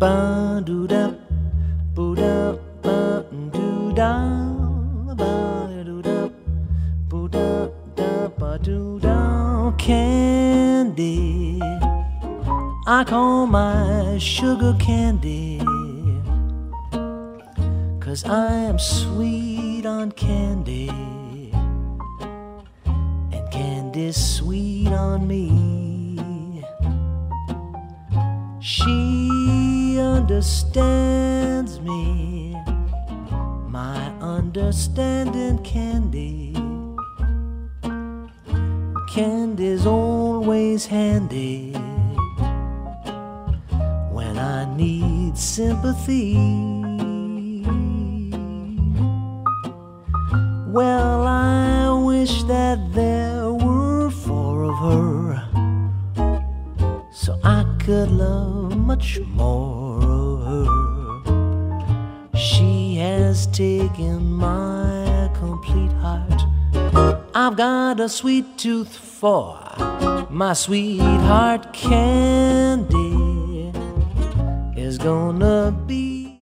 ba do da boo da ba do da ba do da boo da da ba do da. Candy, I call my sugar candy, 'cause I am sweet on candy, and candy's sweet on me. She understands me, my understanding candy. Candy's always handy when I need sympathy. Well, I wish that there were 4 of her, so I could love much more of her. She has taken my complete heart. I've got a sweet tooth for my sweetheart. Candy is gonna be